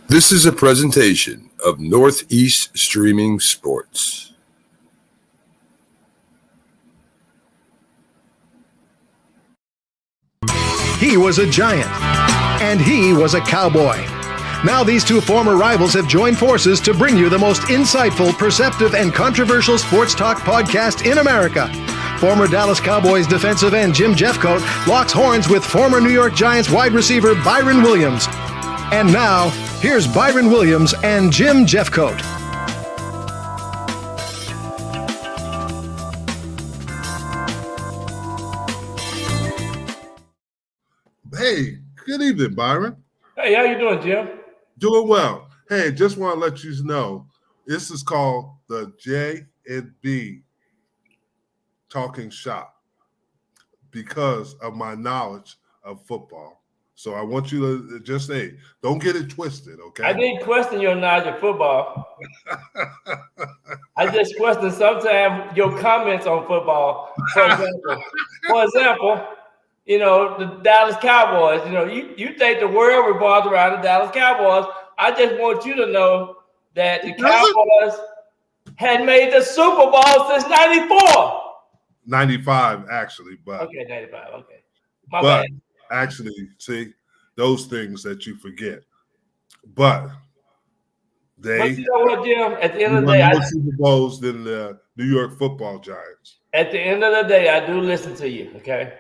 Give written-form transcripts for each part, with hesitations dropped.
This is a presentation of Northeast Streaming Sports. He was a giant, and he was a cowboy. Now these two former rivals have joined forces to bring you the most insightful, perceptive, and controversial sports talk podcast in America. Former Dallas Cowboys defensive end Jim Jeffcoat locks horns with former New York Giants wide receiver Byron Williams. And now, here's Byron Williams and Jim Jeffcoat. Hey, good evening, Byron. Hey, how you doing, Jim? Doing well. Hey, just want to let you know, this is called the J&B Talking Shop because of my knowledge of football. So I want you to just say, don't get it twisted, okay? I didn't question your knowledge of football. I just questioned sometimes your comments on football. For example, you know, the Dallas Cowboys, you know, you think the world revolves around the Dallas Cowboys. I just want you to know that the Cowboys had made the Super Bowl since 94. 95, actually, but okay, 95, okay. My bad. Actually, see, those things that you forget. But you know what, Jim? At the end of the day, more Super Bowls than the New York Football Giants. At the end of the day, I do listen to you, okay?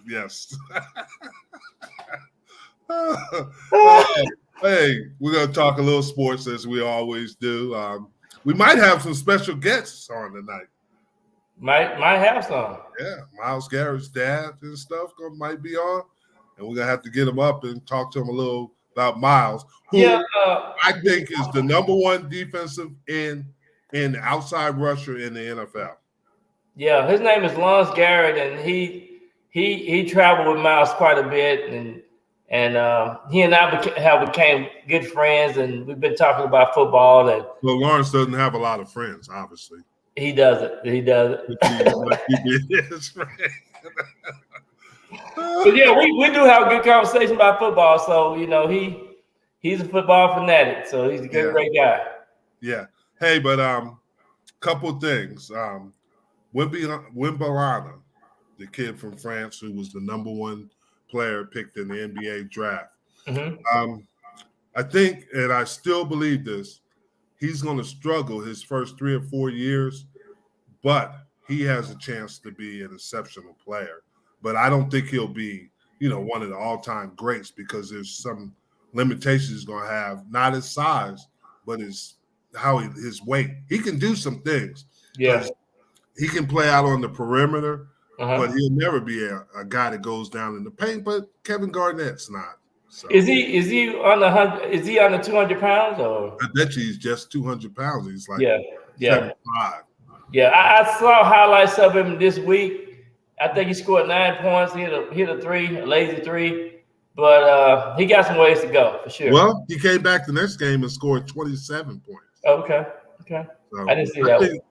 Yes. Hey, we're going to talk a little sports as we always do. We might have some special guests on tonight. Might have some. Yeah, Myles Garrett's dad and stuff might be on, and we're gonna have to get him up and talk to him a little about Myles, who I think is the number one defensive end and outside rusher in the NFL. Yeah, his name is Lance Garrett, and he traveled with Myles quite a bit, and he and I have became good friends, and we've been talking about football. And well, Lawrence doesn't have a lot of friends, obviously. He does it. But yeah, we do have a good conversation about football. So, you know, he's a football fanatic. So he's a great guy. Yeah. Hey, but couple things. Wimbalana, the kid from France who was the number one player picked in the NBA draft. Mm-hmm. I think, and I still believe this, he's going to struggle his first 3 or 4 years, but he has a chance to be an exceptional player. But I don't think he'll be, you know, one of the all-time greats because there's some limitations he's going to have, not his size, but his weight. He can do some things. Yeah. He can play out on the perimeter, but he'll never be a guy that goes down in the paint. But Kevin Garnett's not. So. Is he on the 100? Is he on the 200 pounds or? I bet you he's just 200 pounds. He's like 75. Yeah, I saw highlights of him this week. I think he scored 9 points. He hit a three, a lazy three, but he got some ways to go for sure. Well, he came back the next game and scored 27 points. Okay. So, I didn't see that one.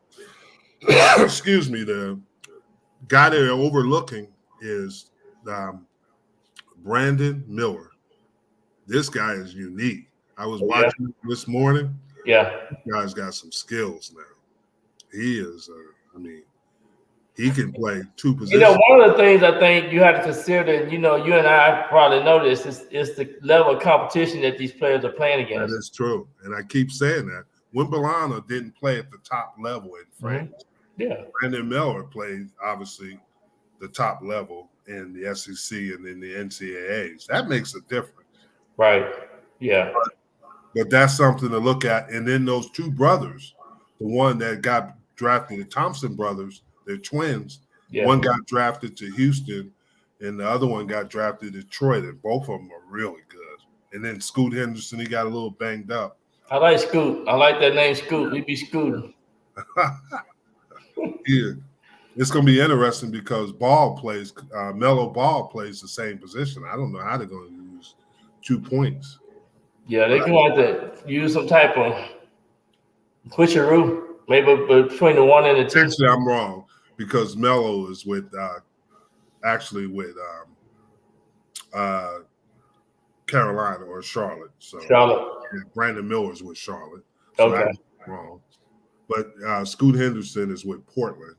Excuse me. The guy they're overlooking is Brandon Miller. This guy is unique. I was watching him this morning. Yeah. This guy's got some skills now. He is, he can play two positions. You know, one of the things I think you have to consider, and you know, you and I probably know this, is the level of competition that these players are playing against. That is true. And I keep saying that. Wimbalana didn't play at the top level in France. Mm-hmm. Yeah. Brandon Miller played, obviously, the top level in the SEC and in the NCAAs. That makes a difference. Right. Yeah. But that's something to look at. And then those two brothers, the one that got drafted, the Thompson brothers, they're twins. Yeah. One got drafted to Houston, and the other one got drafted to Detroit, and both of them are really good. And then Scoot Henderson, he got a little banged up. I like Scoot. I like that name, Scoot. We be scooting. Yeah. It's going to be interesting because Melo Ball plays the same position. I don't know how they're going to use 2 points. Yeah, they're going to use some type of switcheroo, maybe between the 1 and the 2. Actually, I'm wrong because Melo is with Carolina or Charlotte. So Charlotte. yeah, Brandon Miller's with Charlotte. So Okay. that's wrong. But Scoot Henderson is with Portland.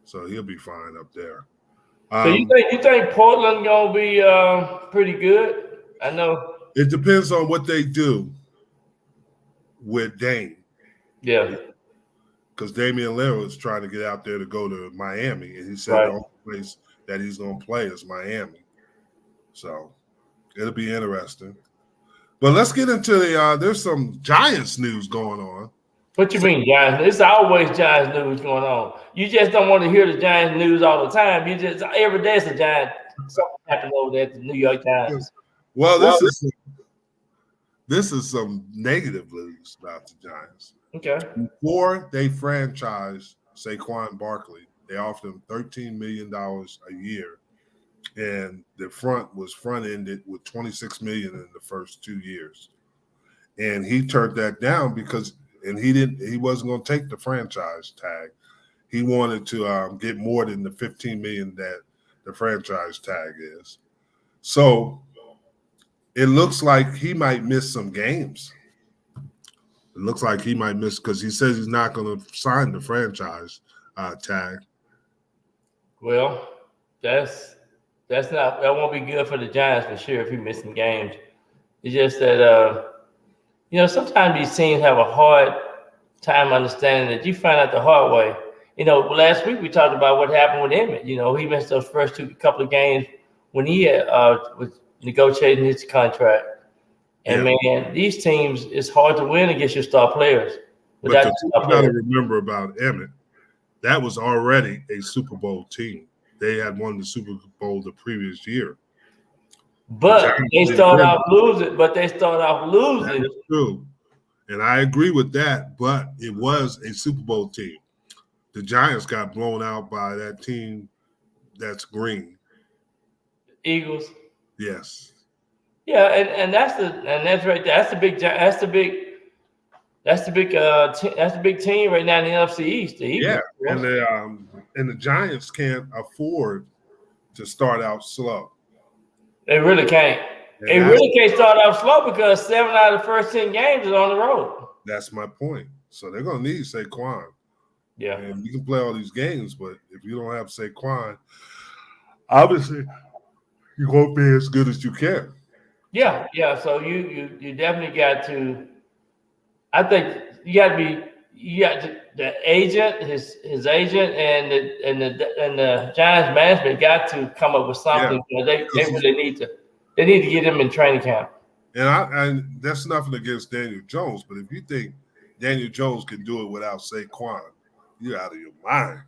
So he'll be fine up there. So you think Portland gonna be pretty good? I know. It depends on what they do with Dame. Yeah. Because Damian Lillard is trying to get out there to go to Miami, and he said Right. the only place that he's going to play is Miami. So it'll be interesting. But let's get into the there's some Giants news going on. What you mean, Giants? It's always Giants news going on. You just don't want to hear the Giants news all the time. You just every day it's a Giant. Something happened over there at the New York Giants. Well, this is some negative news about the Giants. Okay. Before they franchised Saquon Barkley, they offered him $13 million a year, and the front was front-ended with $26 million in the first 2 years. And he turned that down because he wasn't going to take the franchise tag. He wanted to get more than the $15 million that the franchise tag is. So it looks like he might miss some games. It looks like he might miss because he says he's not going to sign the franchise tag. Well, that won't be good for the Giants for sure if he's missing games. It's just that sometimes these teams have a hard time understanding that you find out the hard way. Last week we talked about what happened with Emmett. He missed those first couple of games when he was negotiating his contract. And man, these teams, it's hard to win against your star players. But the thing you got to remember about Emmett, that was already a Super Bowl team. They had won the Super Bowl the previous year. But they start off losing. That's true. And I agree with that, but it was a Super Bowl team. The Giants got blown out by that team that's green. Eagles. Yes. Yeah, and that's right there. That's the big team right now in the NFC East. The Eagles. Yeah, and the Giants can't afford to start out slow. They really can't. They really can't start out slow because 7 out of the first 10 games is on the road. That's my point. So they're gonna need Saquon. Yeah, and you can play all these games, but if you don't have Saquon, obviously you won't be as good as you can. Yeah. So you definitely got to. I think you got the agent, his agent, and the Giants management got to come up with something. Yeah, they really need to. They need to get him in training camp. And that's nothing against Daniel Jones, but if you think Daniel Jones can do it without Saquon, you're out of your mind.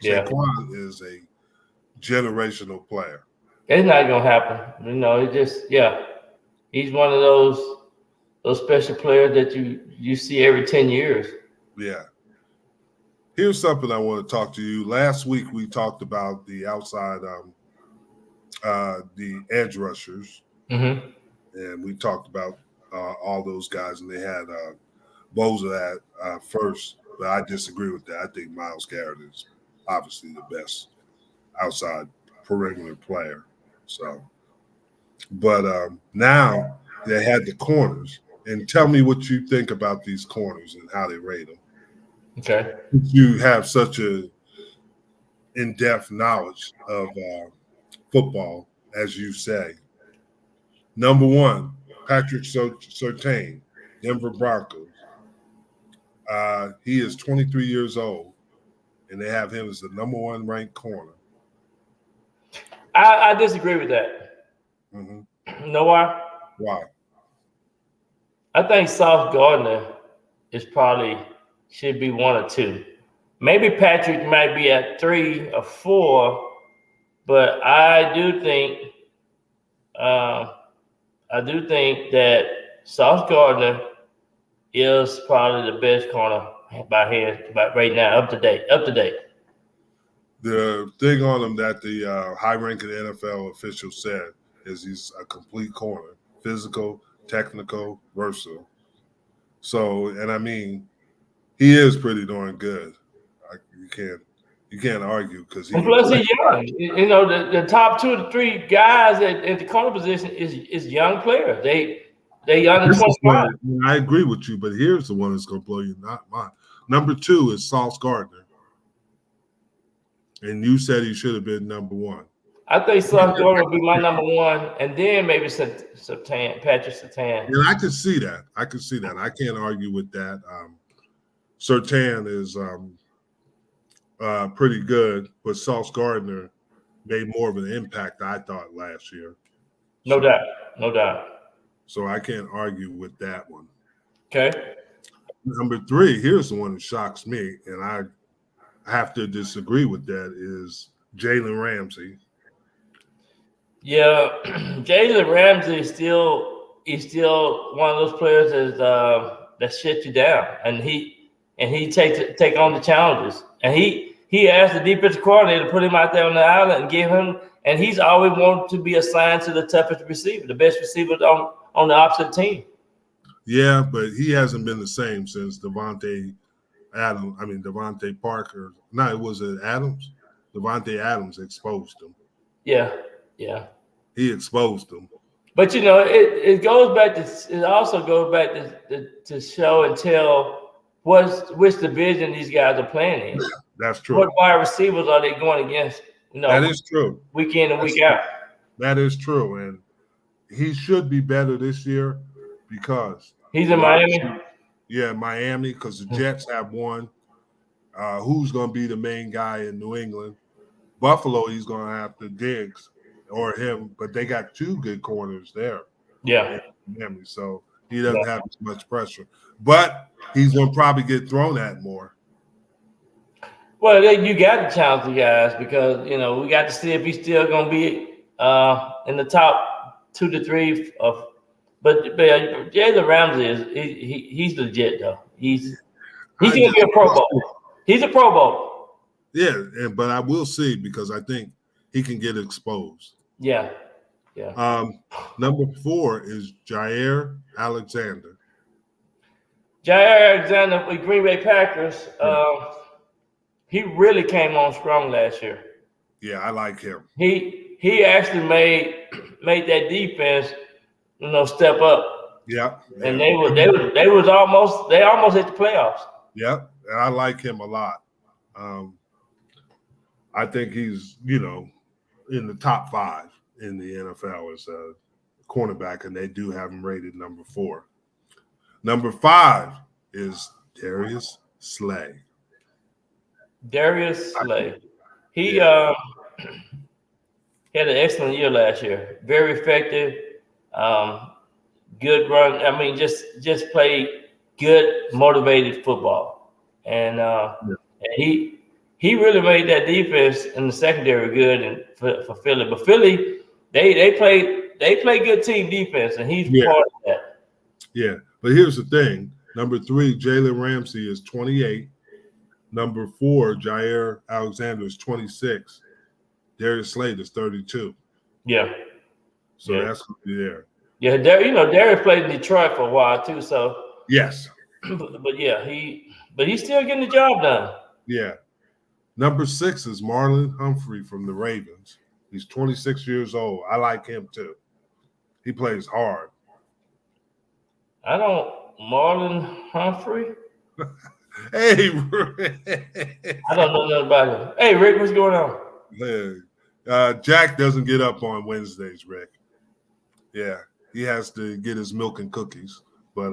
Yeah. Saquon is a generational player. It's not gonna happen. It just he's one of those special players that you see every 10 years. Yeah. Here's something I want to talk to you. Last week we talked about the outside the edge rushers. Mm-hmm. And we talked about all those guys, and they had Bosa at first, but I disagree with that. I think Myles Garrett is obviously the best outside perimeter player. So, but now they had the corners, and tell me what you think about these corners and how they rate them. Okay, you have such a in-depth knowledge of football, as you say. Number 1, Patrick Surtain, Denver Broncos. He is 23 years old, and they have him as the number 1 ranked corner. I disagree with that. Mm-hmm. You know why? Why? I think Sauce Gardner should be 1 or 2. Maybe Patrick might be at 3 or 4, but I do think that Sauce Gardner is probably the best corner right now, up to date. The thing on him that the high-ranking NFL official said is he's a complete corner, physical, technical, versatile. So, and I mean, he is pretty darn good. You can't You can't argue because and plus he's young. You know, the top 2 to 3 guys at the corner position is young players. They under 25. I agree with you, but here's the one that's going to blow you not mine. Number 2 is Sauce Gardner, and you said he should have been number 1. I think Sauce Gardner would be my number 1, and then maybe Patrick Surtain. And I can see that. I can't argue with that. Surtain is pretty good, but Sauce Gardner made more of an impact, I thought, last year. No doubt. So I can't argue with that one. Okay. Number 3, here's the one that shocks me, and I have to disagree with that, is Jalen Ramsey. Yeah, Jalen Ramsey is still one of those players that shut you down, and he take on the challenges, and he asked the defensive coordinator to put him out there on the island and give him, and he's always wanted to be assigned to the toughest receiver, the best receiver on the opposite team. Yeah, but he hasn't been the same since Devontae Parker. No, it was Adams. Devontae Adams exposed him. Yeah. He exposed him. But you know, it also goes back to show and tell which division these guys are playing in. That's true. What wide receivers are they going against? You know, that is true. Week in and week out. That is true, and he should be better this year because he's in Miami. Yeah, Miami, because the Jets have one. Who's going to be the main guy in New England? Buffalo, he's going to have to Diggs or him, but they got 2 good corners there. Yeah. Miami, so he doesn't have as much pressure. But he's going to probably get thrown at more. Well, you got to challenge the guys because, you know, we got to see if he's still going to be in the top 2 to 3 of. But Jalen Ramsey he's legit though. He's going to be a Pro Bowl. He's a Pro Bowl. Yeah, but I will see because I think he can get exposed. Yeah. Number 4 is Jair Alexander. Jair Alexander with Green Bay Packers. He really came on strong last year. Yeah, I like him. He actually made that defense, you know, step up. Yeah. And they almost hit the playoffs. Yep, and I like him a lot. I think he's, you know, in the top 5 in the NFL as a cornerback, and they do have him rated number 4. Number 5 is Darius Slay. Darius Slay. He had an excellent year last year. Very effective. Good run. I mean, just played good, motivated football, and he really made that defense in the secondary good and for Philly. But Philly, they play good team defense, and he's part of that. Yeah, but here's the thing: number 3, Jalen Ramsey is 28. Number 4, Jair Alexander is 26. Darius Slade is 32. Yeah. So that's going to be there. Yeah, Darius played in Detroit for a while too. So yes, but he's still getting the job done. Yeah. Number 6 is Marlon Humphrey from the Ravens. He's 26 years old. I like him too. He plays hard. Marlon Humphrey. Hey, Rick. I don't know nothing about him. Hey, Rick, what's going on? Jack doesn't get up on Wednesdays, Rick. Yeah, he has to get his milk and cookies. But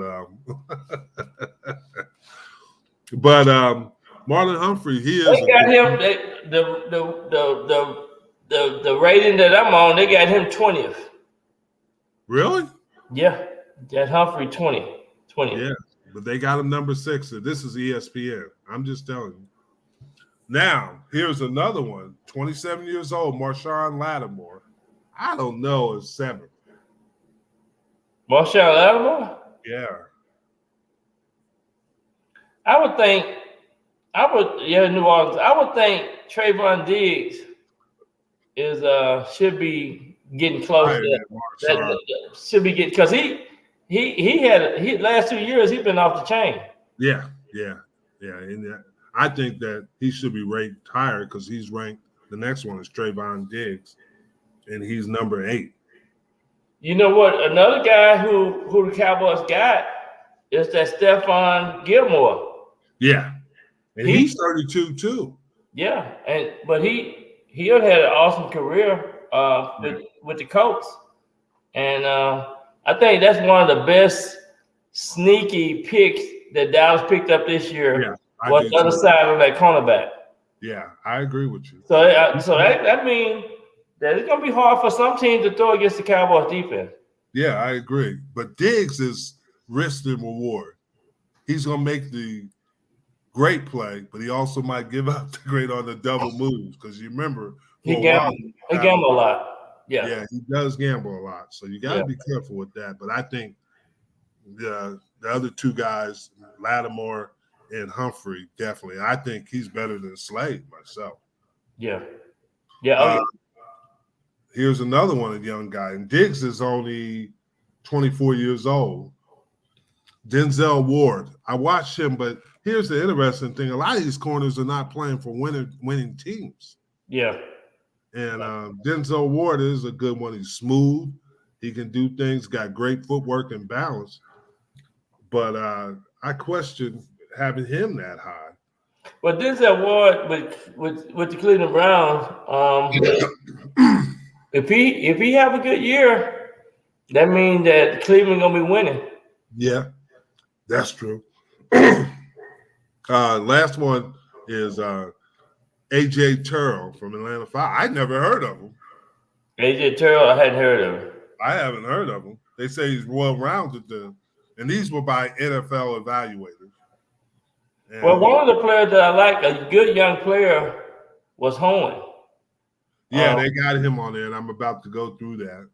Marlon Humphrey, he is. They got him the rating that I'm on. They got him 20th. Really? Yeah, that Humphrey 20. Yeah, but they got him number 6. This is ESPN. I'm just telling you. Now, here's another one. 27 years old, Marshawn Lattimore. I don't know, is 7th. Marshawn Lattimore? Yeah. New Orleans. I would think Trayvon Diggs should be getting close to that. Should be getting, because he last 2 years he's been off the chain. Yeah. And I think that he should be ranked higher because he's ranked. The next one is Trayvon Diggs, and he's number 8. You know what? Another guy who the Cowboys got is that Stephon Gilmore. Yeah, and he's 32 too. Yeah, but he had an awesome career with the Colts, and I think that's one of the best sneaky picks that Dallas picked up this year. Yeah, was the other side of that cornerback. Yeah, I agree with you. So that means that it's gonna be hard for some teams to throw against the Cowboys defense. Yeah, I agree. But Diggs is risk and reward. He's gonna make the great play, but he also might give up the great on the double moves because you remember he gambles a lot. Yeah, he does gamble a lot. So you got to be careful with that. But I think the other two guys, Lattimore and Humphrey, definitely. I think he's better than Slade myself. Yeah. Here's another one, a young guy. And Diggs is only 24 years old. Denzel Ward. I watched him, but here's the interesting thing. A lot of these corners are not playing for winning teams. Yeah. And Denzel Ward is a good one. He's smooth. He can do things, got great footwork and balance. But I question having him that high. Well, Denzel Ward with the Cleveland Browns, if he have a good year, that means that Cleveland gonna be winning. Yeah, that's true. Last one is A.J. Terrell from Atlanta 5. I never heard of him. A.J. Terrell, I hadn't heard of him. I haven't heard of him. They say he's well-rounded, and these were by NFL evaluators. And well, one of the players that I like, a good young player, was Horn. Yeah, they got him on there, and I'm about to go through that.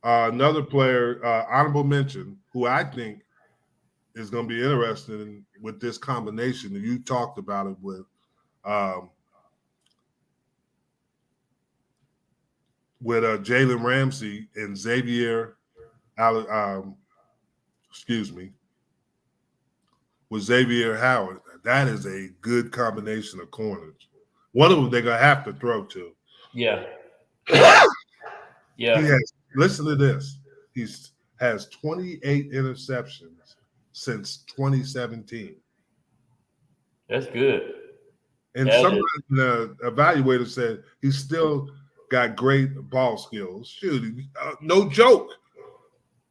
Another player, honorable mention, who I think is going to be interesting with this combination, and you talked about it with Jalen Ramsey and Xavier, with Xavier Howard. That is a good combination of corners. One of them they're going to have to throw to. Yeah. Listen to this. He has 28 interceptions since 2017. That's good. And some of the evaluators said he's still got great ball skills. Shoot, no joke.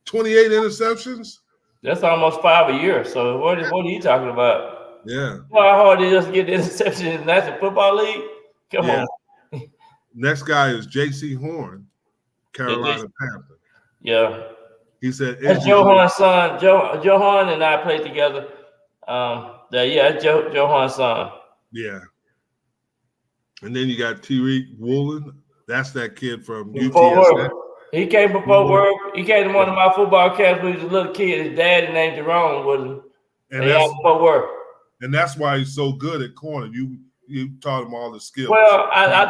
28 interceptions? That's almost 5 a year. So what are you talking about? Yeah. You know how hard it is to get the interception in the National Football League? Come on. Next guy is J.C. Horn, Carolina Panthers. Yeah. He said that's Joe Horn's son. Joe Horn and I played together. That's Joe Horn's son. Yeah. And then you got Tariq Woolen. That's that kid from UTSA. He came before work. He came to one of my football camps when he was a little kid. His dad named Jerome with him. And that's before work. And that's why he's so good at corner. You taught him all the skills. Well, I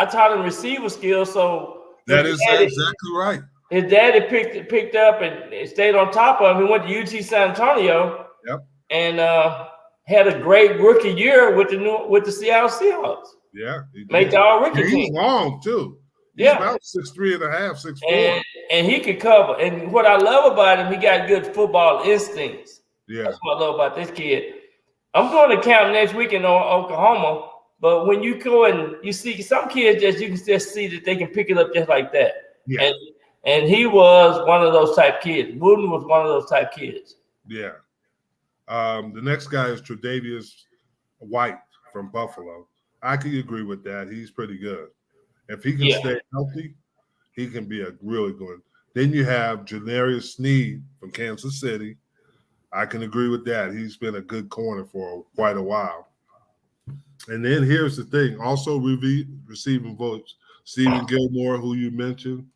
taught him receiver skills. So that is exactly right. His daddy picked up and stayed on top of him. He went to UT San Antonio. Yep. And had a great rookie year with the Seattle Seahawks. Yeah. Made the all-rookie team. He's long too. He's about 6'3.5", 6'4". And he could cover. And what I love about him, he got good football instincts. Yeah. That's what I love about this kid. I'm going to camp next week in Oklahoma, but when you go and you see some kids, you can just see that they can pick it up just like that. Yeah. And he was one of those type kids. Wooden was one of those type kids. Yeah. The next guy is Tre'Davious White from Buffalo. I can agree with that. He's pretty good. If he can stay healthy, he can be a really good. Then you have Janarius Sneed from Kansas City. I can agree with that. He's been a good corner for quite a while. And then here's the thing. Also receiving votes, Stephen Gilmore, who you mentioned,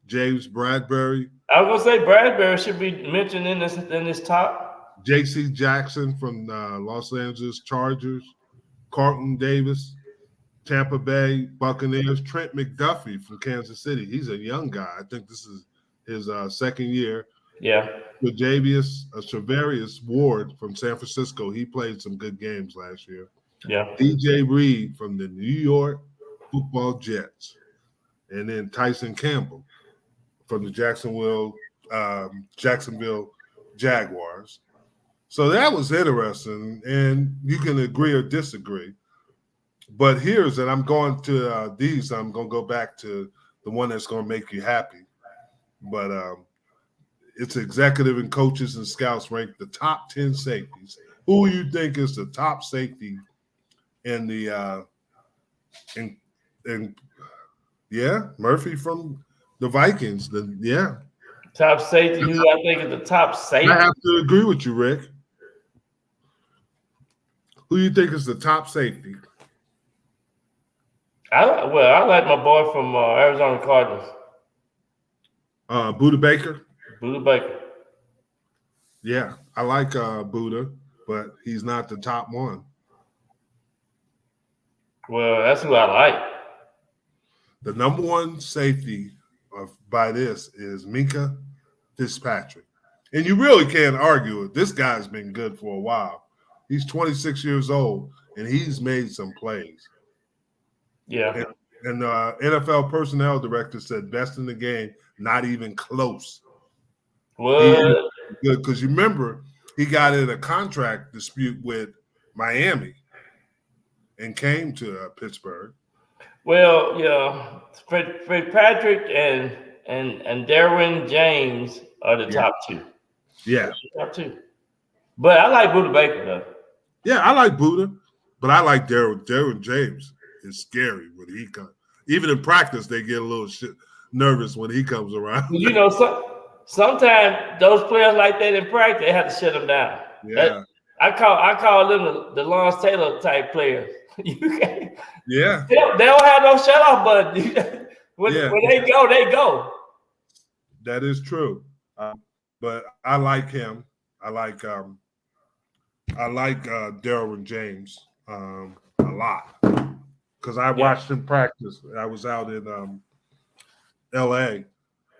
James Bradbury. I was going to say Bradbury should be mentioned in this top. J.C. Jackson from Los Angeles Chargers, Carlton Davis, Tampa Bay Buccaneers, Trent McDuffie from Kansas City. He's a young guy. I think this is his second year. Yeah. Travarius Ward from San Francisco. He played some good games last year. Yeah. DJ Reed from the New York Football Jets. And then Tyson Campbell from the Jacksonville Jaguars. So that was interesting, and you can agree or disagree. But I'm going to these. I'm going to go back to the one that's going to make you happy. But it's executive and coaches and scouts rank the top 10 safeties. Who you think is the top safety in the Murphy from the Vikings. Top safety. Who I think is the top safety? I have to agree with you, Rick. Who you think is the top safety? I like my boy from Arizona Cardinals. Buda Baker. Buda Baker. Yeah, I like Buda, but he's not the top one. Well, that's who I like. The number one safety by this is Minka Fitzpatrick. And you really can't argue it. This guy's been good for a while. He's 26 years old, and he's made some plays. Yeah. And the NFL personnel director said best in the game, not even close. Well, good because you remember he got in a contract dispute with Miami and came to Pittsburgh. Well, yeah, Fitzpatrick and Derwin James are the top two. Yeah, top two. But I like Buda Baker though. Yeah, I like Buda, but I like Derwin James. Is scary when he comes. Even in practice, they get a little nervous when he comes around. You know, sometimes those players like that in practice, they have to shut them down. Yeah, I call them the Lawrence Taylor type players. Yeah, they don't have no shut off button. when they go, they go. That is true. But I like him. I like Derwin James a lot. Because I watched him practice. I was out in L.A.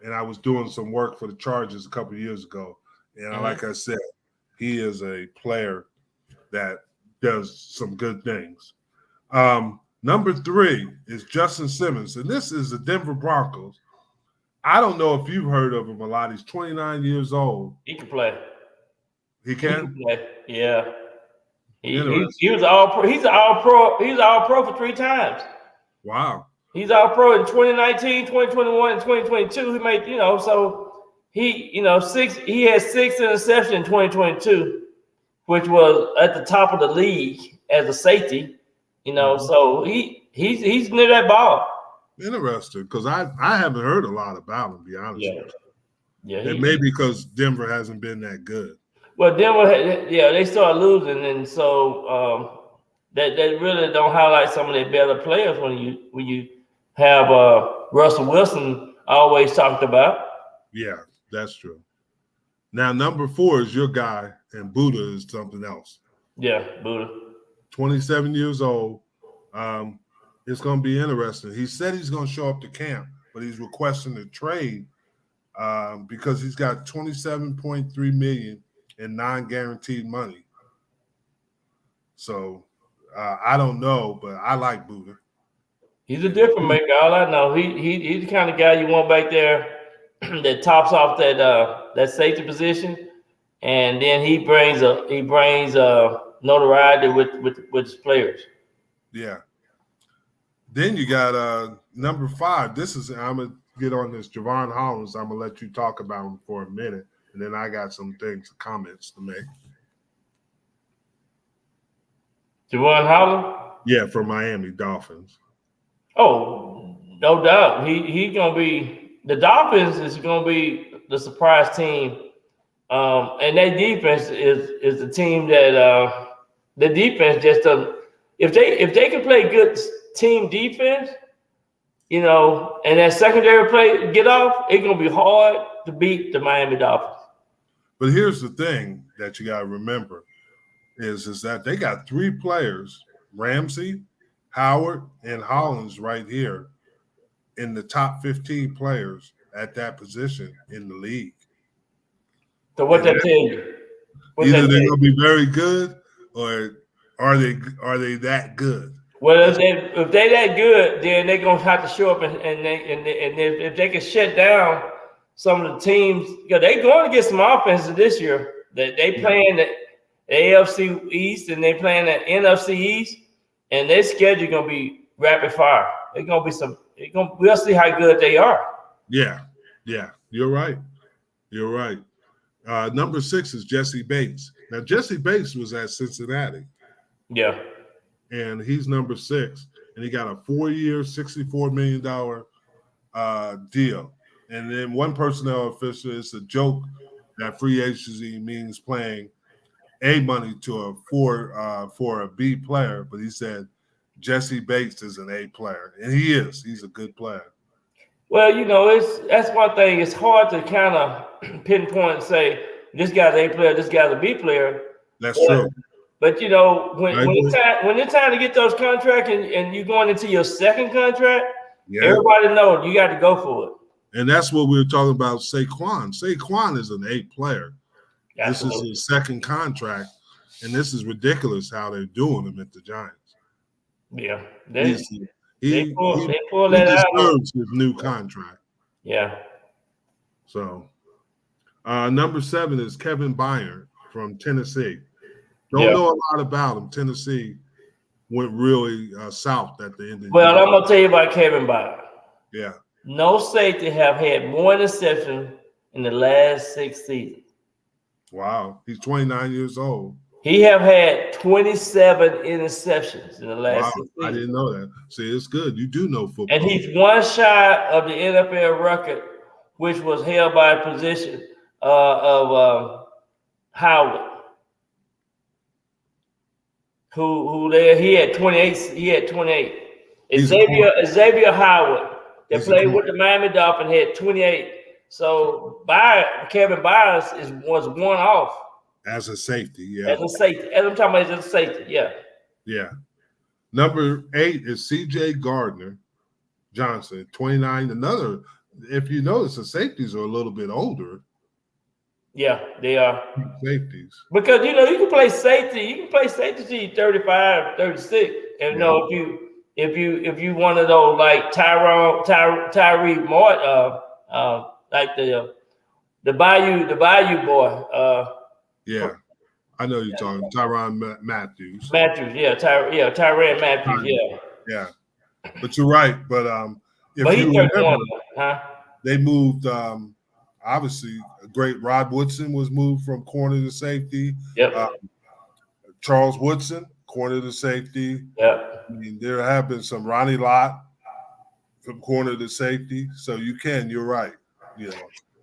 and I was doing some work for the Chargers a couple of years ago. And like I said, he is a player that does some good things. Number 3 is Justin Simmons, and this is the Denver Broncos. I don't know if you've heard of him a lot. He's 29 years old. He can play. He can play. Yeah. He was all pro. He's all pro. He's all pro for 3 times. Wow. He's all pro in 2019, 2021, and 2022. He made, so he, he had 6 interceptions in 2022, which was at the top of the league as a safety. So he's near that ball. Interesting, because I haven't heard a lot about him, to be honest with you. Yeah. And maybe because Denver hasn't been that good. Well, Denver, they started losing, and so they really don't highlight some of their better players when you have Russell Wilson always talked about. Yeah, that's true. Now, number 4 is your guy, and Buda is something else. Yeah, Buda. 27 years old. It's going to be interesting. He said he's going to show up to camp, but he's requesting a trade because he's got $27.3 million in non-guaranteed money. So I don't know, but I like Buda. He's a different maker. All I know, he's the kind of guy you want back there that tops off that safety position, and then he brings notoriety with his players. Yeah. Then you got number 5. I'm gonna get on this Javon Hollins. I'm gonna let you talk about him for a minute, and then I got some comments to make. Javon Hollins? Yeah, for Miami Dolphins. Oh, no doubt. He's gonna be the Dolphins is gonna be the surprise team. And their defense is the team that the defense just doesn't. If they can play good team defense, and that secondary play get off, it's gonna be hard to beat the Miami Dolphins. But here's the thing that you gotta remember is that they got 3 players, Ramsey, Howard, and Hollins right here in the top 15 players at that position in the league. So what And that tell you? either they're going to be very good, or are they that good? Well, if they that good, then they're gonna have to show up and if they can shut down some of the teams, because they're going to get some offenses this year. They playing the AFC East and they playing the NFC East, and their schedule gonna be rapid fire. It's gonna be some. We'll see how good they are. Yeah, you're right. You're right. Number 6 is Jesse Bates. Now, Jesse Bates was at Cincinnati. Yeah. And he's number 6. And he got a 4-year, $64 million deal. And then one personnel official, it's a joke that free agency means playing A money to for a B player. But he said Jesse Bates is an A player. And he is. He's a good player. Well, that's one thing. It's hard to kind of pinpoint and say this guy's A player, this guy's a B player. That's true. But when it's time to get those contracts and you're going into your second contract, everybody knows you got to go for it. And that's what we were talking about. Saquon. Saquon is an A player. Absolutely. This is his second contract, and this is ridiculous how they're doing him at the Giants. Yeah, he pull that out. Deserves his new contract. Yeah. So, number 7 is Kevin Byard from Tennessee. Don't know a lot about him. Tennessee went really south at the end of the year. Well, I'm gonna tell you about Kevin Byard. Yeah. No safety have had more interceptions in the last 6 seasons. Wow. He's 29 years old. He have had 27 interceptions in the last 6 seasons. I didn't know that. See, it's good. You do know football. And he's one shy of the NFL record, which was held by a position of Howard. Who there? He had 28. He had 28. Xavier Howard that played with the Miami Dolphins had 28. So Kevin Byard was one off as a safety. Yeah, as a safety. As I'm talking about, as a safety. Yeah. Yeah. Number 8 is C.J. Gardner-Johnson, 29. Another, if you notice, the safeties are a little bit older. Yeah, they are. Safeties. Because, you can play safety. You can play safety till you're 35, 36. And, if you one of those like Tyree Moore, like the Bayou boy. Yeah. I know you're talking Tyrann Matthews. Tyrann Matthews, Yeah. But you're right. But if you remember, they moved obviously a great Rod Woodson was moved from corner to safety. Yep. Charles Woodson, corner to safety. Yep. I mean, there have been some Ronnie Lott from corner to safety. So you're right.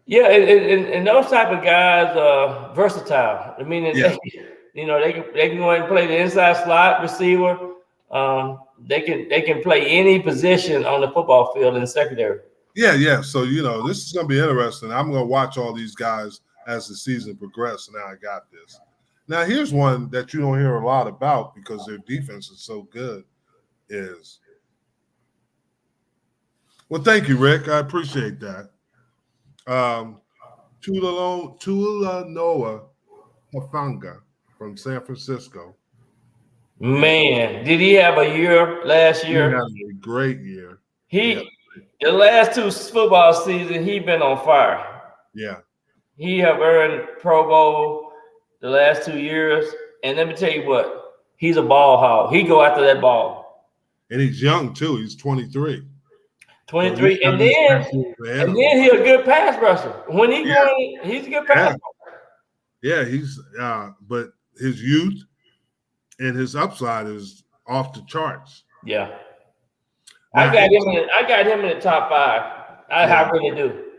Yeah, and those type of guys are versatile. I mean, they can go ahead and play the inside slot receiver. They can play any position on the football field in the secondary. Yeah. So this is going to be interesting. I'm going to watch all these guys as the season progresses. Now I got this. Now here's one that you don't hear a lot about because their defense is so good. Well, thank you, Rick. I appreciate that. Noah Hufanga from San Francisco. Man, did he have a year last year? He had a great year. The last 2 football seasons, he been on fire. Yeah. He have earned Pro Bowl the last 2 years. And let me tell you what, he's a ball hog. He go after that ball. And he's young too. He's 23. 23, and then he's a good pass rusher. When he's a good pass rusher. Yeah, he's but his youth and his upside is off the charts. Yeah. I got him in the top 5. I really do.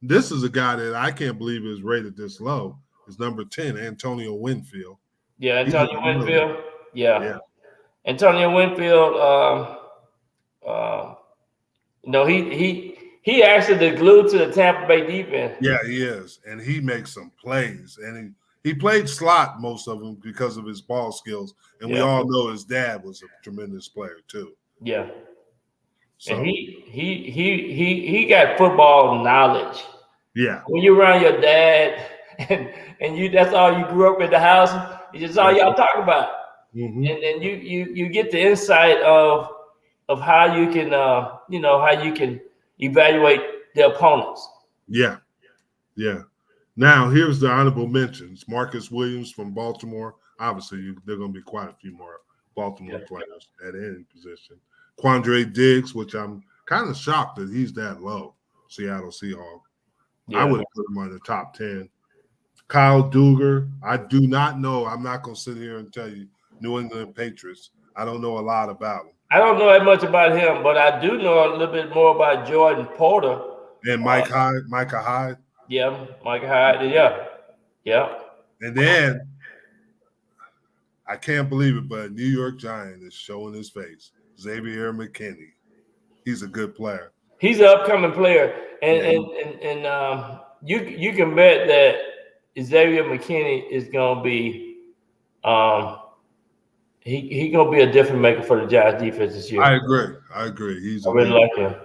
This is a guy that I can't believe is rated this low. It's number 10, Antonio Winfield. Yeah, Antonio Winfield. Yeah. Antonio Winfield, he actually the glue to the Tampa Bay defense. Yeah, he is. And he makes some plays. And he played slot most of them because of his ball skills. And we all know his dad was a tremendous player too. Yeah. So, and he got football knowledge. Yeah. When you're around your dad and you that's all you grew up in the house. It's just all y'all talk about. Mm-hmm. And then you get the insight of how you can how you can evaluate the opponents. Yeah. Now here's the honorable mentions: Marcus Williams from Baltimore. Obviously, there are going to be quite a few more Baltimore players at any position. Quandre Diggs, which I'm kind of shocked that he's that low. Seattle Seahawks. Yeah. I would have put him on the top 10. Kyle Duggar. I do not know. I'm not going to sit here and tell you New England Patriots. I don't know a lot about him. I don't know that much about him, but I do know a little bit more about Jordan Porter. And Micah Hyde. Yeah, Micah Hyde. Yeah. And then I can't believe it, but a New York Giant is showing his face. Xavier McKinney. He's a good player. He's an upcoming player, and you can bet that Xavier McKinney is going to be he going to be a difference maker for the Giants defense this year. I agree. He's I really like him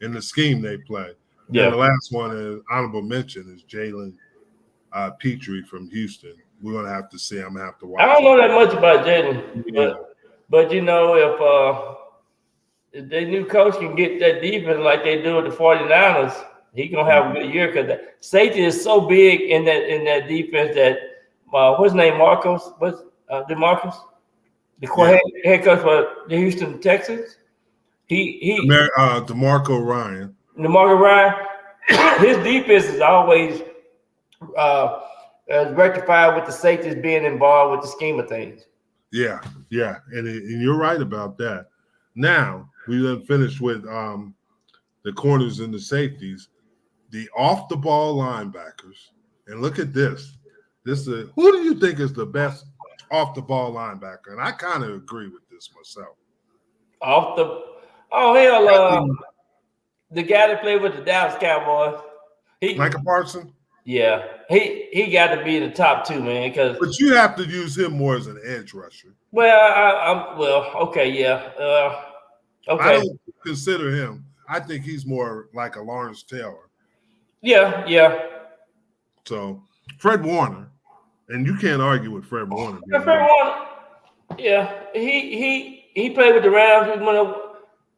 in the scheme they play. Yeah. And the last one is honorable mention is Jalen Petrie from Houston. We're gonna have to see. I'm gonna have to watch. I don't know that much about Jalen, but you know if their new coach can get that defense like they do with the 49ers, he gonna have a good year because safety is so big in that defense that what's his name DeMarcus, the head coach for the Houston Texans. DeMarco Ryan. His defense is always rectified with the safeties being involved with the scheme of things. Yeah, and you're right about that. Now we done finished with the corners and the safeties, the off the ball linebackers, and look at this. Who do you think is the best off the ball linebacker? And I kind of agree with this myself. The guy that played with the Dallas Cowboys, Micah Parsons. Yeah, he got to be in the top two, man. But you have to use him more as an edge rusher. Well, okay, yeah, okay. I don't consider him. I think he's more like a Lawrence Taylor. Yeah. So Fred Warner, and you can't argue with Fred Warner. Yeah, he played with the Rams.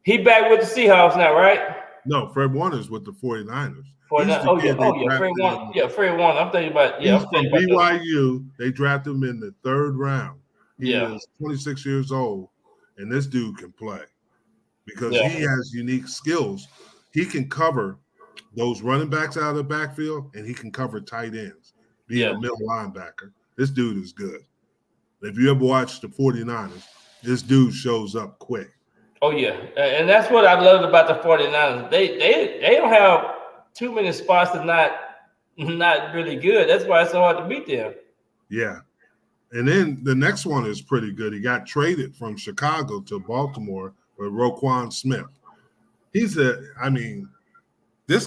He back with the Seahawks now, right? No, Fred Warner's with the 49ers. Fred Warner. I'm thinking about He's from BYU. They drafted him in the 3rd round. He is 26 years old, and this dude can play because he has unique skills. He can cover those running backs out of the backfield, and he can cover tight ends, being a middle linebacker. This dude is good. If you ever watch the 49ers, this dude shows up quick. Oh, yeah. And that's what I loved about the 49ers. They don't have too many spots that not really good. That's why it's so hard to beat them. Yeah. And then the next one is pretty good. He got traded from Chicago to Baltimore with Roquan Smith. This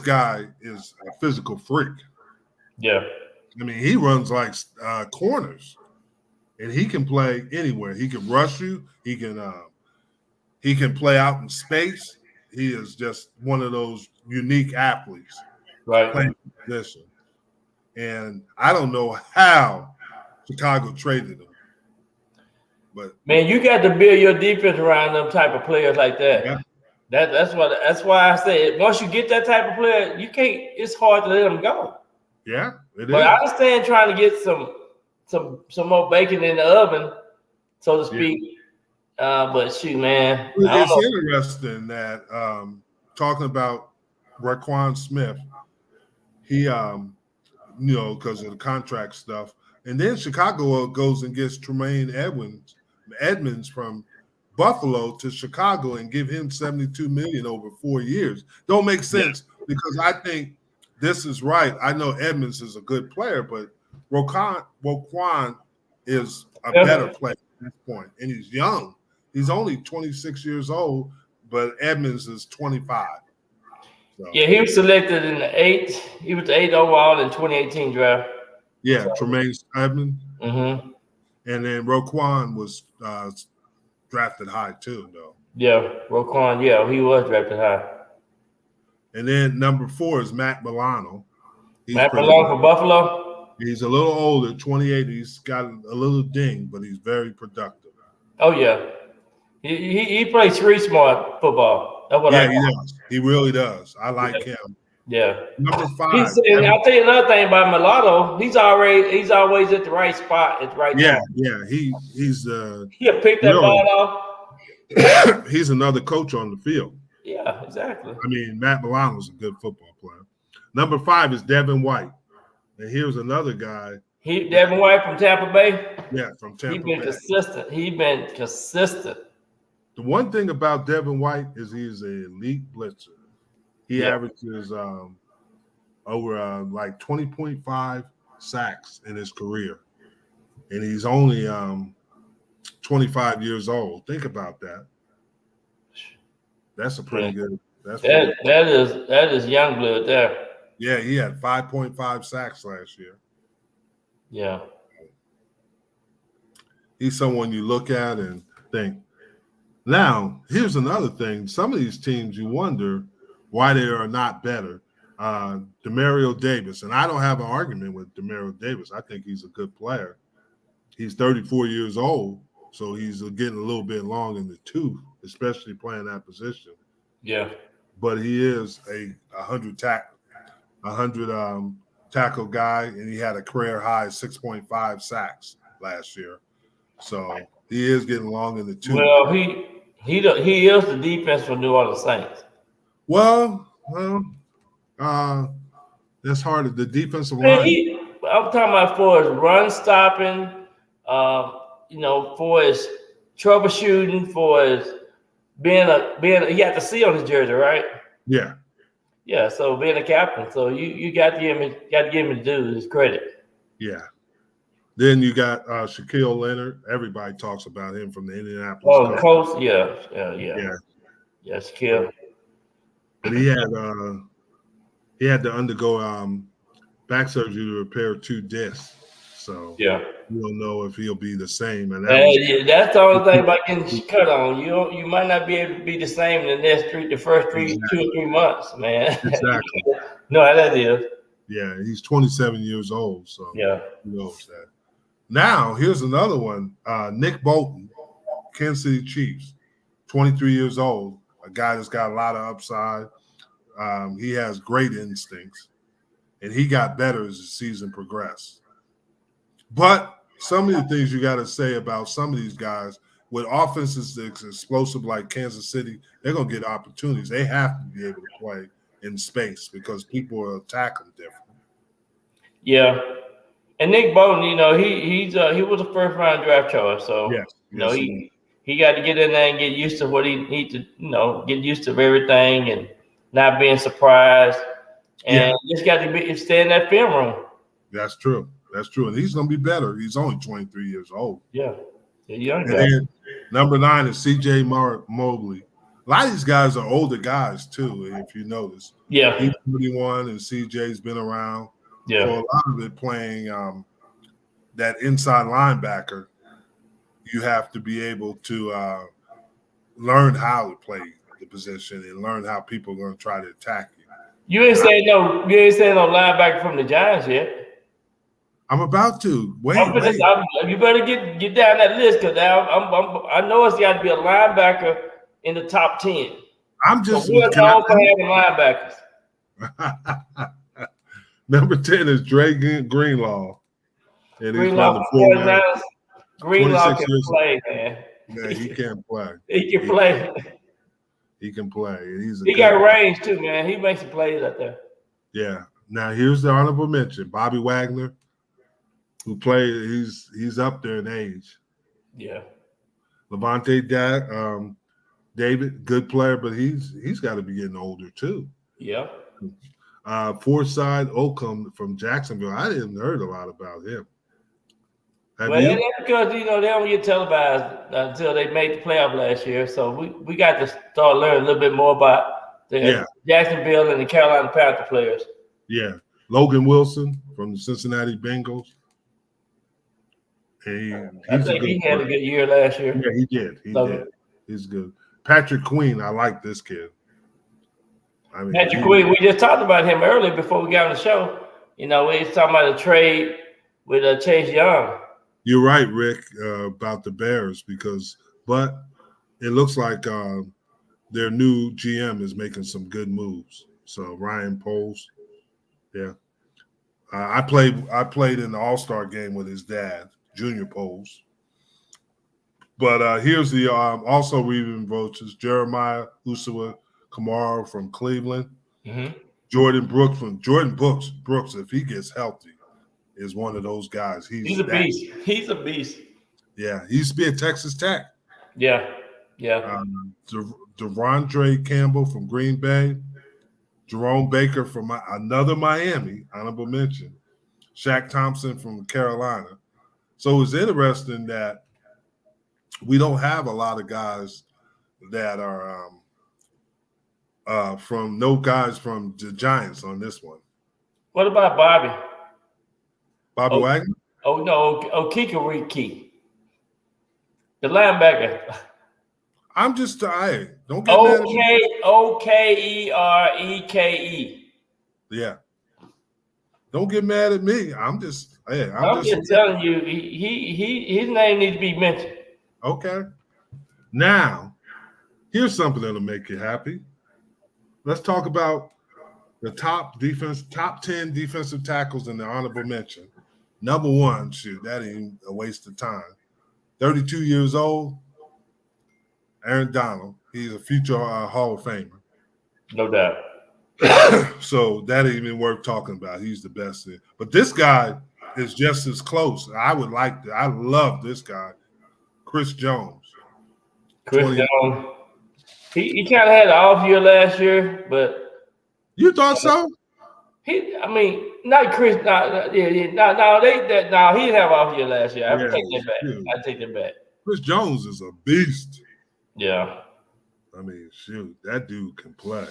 guy is a physical freak. Yeah. He runs like corners, and he can play anywhere. He can rush you. He can play out in space. He is just one of those unique athletes, right? Playing position. And I don't know how Chicago traded him, but man, you got to build your defense around them type of players like that. Yeah. That's why I say once you get that type of player, you can't. It's hard to let them go. Yeah, it is. But I understand trying to get some more bacon in the oven, so to speak. Yeah. But shoot, man, it's interesting that talking about Roquan Smith, he because of the contract stuff, and then Chicago goes and gets Tremaine Edmonds from Buffalo to Chicago and give him $72 million over 4 years. Don't make sense because I think this is right. I know Edmonds is a good player, but Roquan is a better player at this point, and he's young. He's only 26 years old, but Edmonds is 25. So. Yeah, he was selected in the 8th. He was the 8th overall in 2018 draft. Yeah, Tremaine Edmonds. Mm-hmm. And then Roquan was drafted high too, though. Yeah, Roquan. Yeah, he was drafted high. And then number 4 is Matt Milano. Matt Milano for Buffalo. He's a little older, 28. He's got a little ding, but he's very productive. Oh yeah, he plays street smart football. That's what I. Yeah, he does. He really does. I like him. Yeah. Number 5. And I'll tell you another thing about Mulatto. He's always at the right spot at the right time. Yeah. He's He'll pick that ball off. He's another coach on the field. Yeah, exactly. I mean, Matt Milano's a good football player. Number 5 is Devin White. And here's another guy. Devin White from Tampa Bay? Yeah, from Tampa Bay. He's been consistent. The one thing about Devin White is he's an elite blitzer. He averages over like 20.5 sacks in his career. And he's only 25 years old. Think about that. That's a pretty good. That is young blood there. Yeah, he had 5.5 sacks last year. Yeah. He's someone you look at and think. Now, here's another thing. Some of these teams, you wonder why they are not better. Demario Davis, and I don't have an argument with Demario Davis. I think he's a good player. He's 34 years old, so he's getting a little bit long in the tooth, especially playing that position. Yeah. But he is a 100 tackle guy, and he had a career high 6.5 sacks last year. So he is getting long in the tooth. Well, he is the defense for New Orleans Saints. Well, that's hard. The defensive line. I'm talking about for his run stopping, for his troubleshooting, for his being he had to see on his jersey, right? Yeah. Yeah, so being a captain, so you got to give him his due, his credit. Yeah. Then you got Shaquille Leonard. Everybody talks about him from the Indianapolis. Oh, Colts, yeah, Shaquille. But he had to undergo back surgery to repair 2 discs. So we don't know if he'll be the same. And that's the only thing about getting cut on. You might not be able to be the same in the first 2 or 3 months, man. Exactly. No, that is. Yeah, he's 27 years old. So who knows that. Now, here's another one. Nick Bolton, Kansas City Chiefs, 23 years old, a guy that's got a lot of upside. He has great instincts, and he got better as the season progressed. But some of the things you got to say about some of these guys, with offenses that's explosive like Kansas City, they're going to get opportunities. They have to be able to play in space because people will attack them different. Yeah. And Nick Bolton, he was a first round draft choice, so he got to get in there and get used to what he needs to, get used to everything and not being surprised, and just got to stay in that film room. That's true. And he's going to be better. He's only 23 years old. Yeah, young guy. And then number 9 is C.J. Mobley. A lot of these guys are older guys too, if you notice. Yeah, he's 31, and C.J.'s been around. Yeah. So a lot of it playing that inside linebacker, you have to be able to learn how to play the position and learn how people are going to try to attack you. You ain't saying no linebacker from the Giants yet. I'm about to. Wait. You better get down that list because I know it's got to be a linebacker in the top 10. I'm just. So who's all linebackers? Number 10 is Dre Greenlaw. And Greenlaw can play, man. Yeah, he can play. He can play. He can play. He got range too, man. He makes some plays out there. Yeah. Now here's the honorable mention: Bobby Wagner, who played. He's up there in age. Yeah. Levante David, good player, but he's got to be getting older too. Yeah. Forsyth Oakham from Jacksonville. I didn't heard a lot about him. That's because they don't get televised until they made the playoff last year. So we got to start learning a little bit more about the Jacksonville and the Carolina Panther players. Yeah, Logan Wilson from the Cincinnati Bengals. I think he had a good year last year. Yeah, he did. He did. He's good. Patrick Queen, I like this kid. Patrick Queen, we just talked about him earlier before we got on the show. We was talking about a trade with Chase Young. You're right, Rick, about the Bears but it looks like their new GM is making some good moves. So Ryan Poles, yeah. I played in the All-Star game with his dad, Junior Poles. But here's the also reading vouchers: Jeremiah Usawa Kamara from Cleveland, Jordan Brooks. Brooks, if he gets healthy, is one of those guys. He's a beast. He's a beast. Yeah, he used to be at Texas Tech. Yeah. Devondre Campbell from Green Bay, Jerome Baker from another Miami, honorable mention, Shaq Thompson from Carolina. So it's interesting that we don't have a lot of guys that are from the Giants on this one. What about Bobby? Bobby Wagner? Oh no, Okereke, the linebacker. I'm just don't get mad at me. Okereke. Yeah. Don't get mad at me. I'm just telling you, his name needs to be mentioned. Okay. Now, here's something that'll make you happy. Let's talk about the top 10 defensive tackles in the honorable mention. Number one, that ain't a waste of time. 32 years old, Aaron Donald. He's a future Hall of Famer. No doubt. So that ain't even worth talking about. He's the best. But this guy is just as close. I love this guy, Chris Jones. Chris Jones. He kind of had an off year last year, but you thought so? Not Chris. He didn't have an off year last year. I take that back. I take that back. Chris Jones is a beast. Yeah. That dude can play.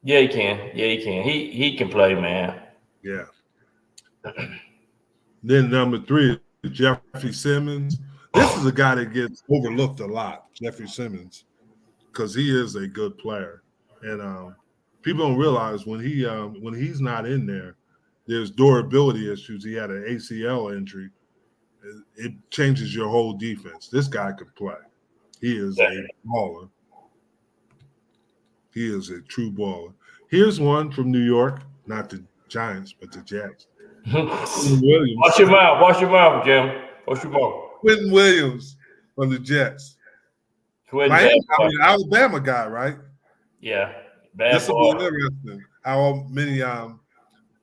Yeah, he can. He can play, man. Yeah. Then number 3 is Jeffrey Simmons. This is a guy that gets overlooked a lot, Jeffrey Simmons, because he is a good player. And people don't realize when he's not in there, there's durability issues. He had an ACL injury. It changes your whole defense. This guy could play. He is a baller. He is a true baller. Here's one from New York, not the Giants, but the Jets. Wash your mouth, Jim. Wash your mouth. Quentin Williams from the Jets. Alabama guy, right? Yeah. This will be interesting how many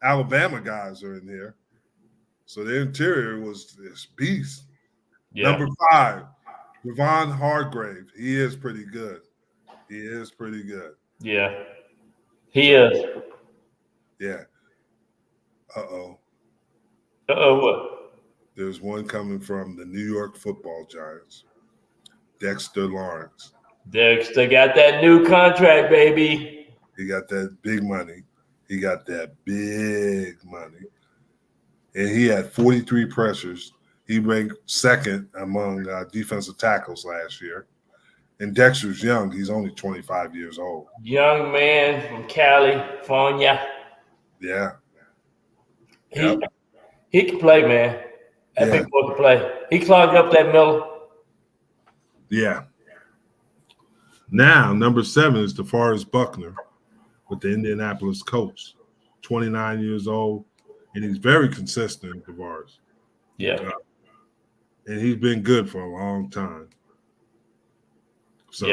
Alabama guys are in here. So the interior was this beast. Yeah. Number 5, Devon Hargrave. He is pretty good. Yeah. He is. Yeah. Uh-oh. What? There's one coming from the New York Football Giants. Dexter Lawrence. Dexter got that new contract, baby. He got that big money. And he had 43 pressures. He ranked second among defensive tackles last year. And Dexter's young. He's only 25 years old. Young man from California. Yeah. He can play, man. That big boy can play. He clogged up that middle. Yeah. Now, number 7 is DeForest Buckner with the Indianapolis Colts. 29 years old. And he's very consistent, DeForest. Yeah. And he's been good for a long time. So